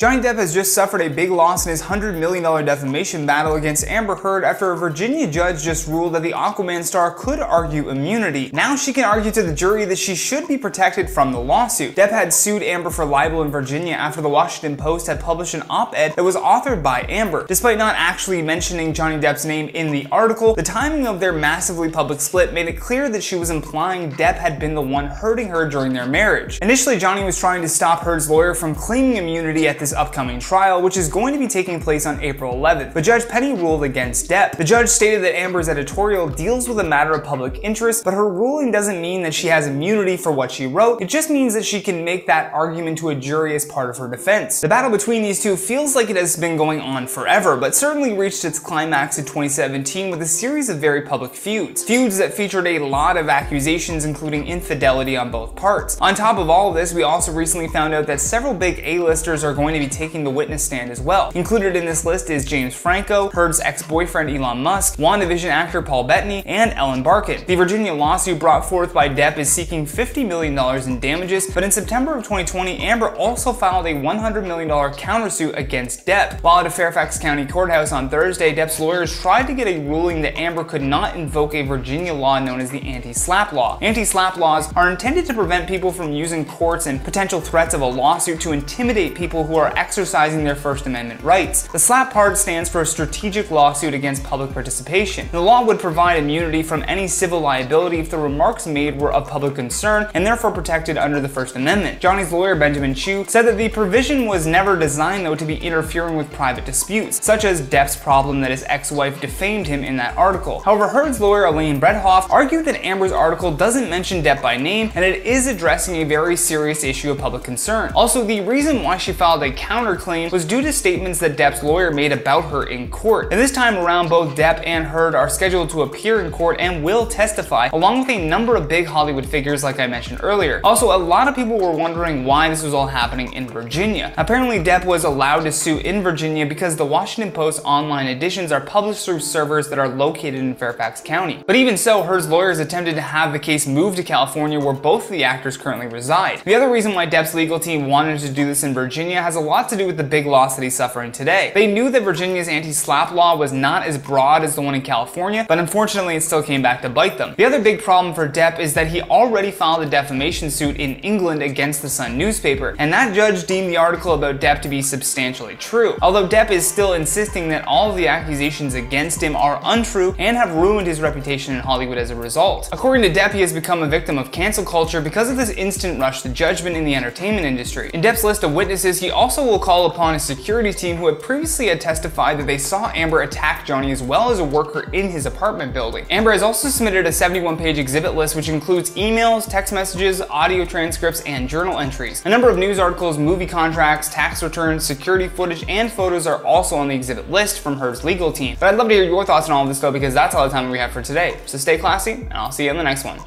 Johnny Depp has just suffered a big loss in his $100 million defamation battle against Amber Heard after a Virginia judge just ruled that the Aquaman star could argue immunity. Now she can argue to the jury that she should be protected from the lawsuit. Depp had sued Amber for libel in Virginia after the Washington Post had published an op-ed that was authored by Amber. Despite not actually mentioning Johnny Depp's name in the article, the timing of their massively public split made it clear that she was implying Depp had been the one hurting her during their marriage. Initially, Johnny was trying to stop Heard's lawyer from claiming immunity at this upcoming trial, which is going to be taking place on April 11th, but Judge Penny ruled against Depp. The judge stated that Amber's editorial deals with a matter of public interest, but her ruling doesn't mean that she has immunity for what she wrote. It just means that she can make that argument to a jury as part of her defense. The battle between these two feels like it has been going on forever, but certainly reached its climax in 2017 with a series of very public feuds that featured a lot of accusations, including infidelity on both parts. On top of all of this, we also recently found out that several big A-listers are going to be taking the witness stand as well. Included in this list is James Franco, Heard's ex-boyfriend Elon Musk, WandaVision actor Paul Bettany, and Ellen Barkin. The Virginia lawsuit brought forth by Depp is seeking $50 million in damages, but in September of 2020, Amber also filed a $100 million countersuit against Depp. While at a Fairfax County courthouse on Thursday, Depp's lawyers tried to get a ruling that Amber could not invoke a Virginia law known as the anti-SLAPP law. Anti-SLAPP laws are intended to prevent people from using courts and potential threats of a lawsuit to intimidate people who are exercising their First Amendment rights. The SLAPP part stands for a strategic lawsuit against public participation. The law would provide immunity from any civil liability if the remarks made were of public concern and therefore protected under the First Amendment. Johnny's lawyer, Benjamin Chu, said that the provision was never designed, though, to be interfering with private disputes, such as Depp's problem that his ex-wife defamed him in that article. However, Heard's lawyer, Elaine Bredhoff, argued that Amber's article doesn't mention Depp by name, and it is addressing a very serious issue of public concern. Also, the reason why she filed a counterclaim was due to statements that Depp's lawyer made about her in court. And this time around, both Depp and Heard are scheduled to appear in court and will testify, along with a number of big Hollywood figures like I mentioned earlier. Also, a lot of people were wondering why this was all happening in Virginia. Apparently, Depp was allowed to sue in Virginia because the Washington Post online editions are published through servers that are located in Fairfax County. But even so, Heard's lawyers attempted to have the case moved to California, where both of the actors currently reside. The other reason why Depp's legal team wanted to do this in Virginia has a lot to do with the big loss that he's suffering today. They knew that Virginia's anti-SLAPP law was not as broad as the one in California, but unfortunately it still came back to bite them. The other big problem for Depp is that he already filed a defamation suit in England against the Sun newspaper, and that judge deemed the article about Depp to be substantially true. Although Depp is still insisting that all of the accusations against him are untrue and have ruined his reputation in Hollywood as a result. According to Depp, he has become a victim of cancel culture because of this instant rush to judgment in the entertainment industry. In Depp's list of witnesses, he also will call upon his security team who had previously testified that they saw Amber attack Johnny as well as a worker in his apartment building. Amber has also submitted a 71-page exhibit list which includes emails, text messages, audio transcripts, and journal entries. A number of news articles, movie contracts, tax returns, security footage, and photos are also on the exhibit list from Heard's legal team. But I'd love to hear your thoughts on all of this though, because that's all the time we have for today. So stay classy, and I'll see you in the next one.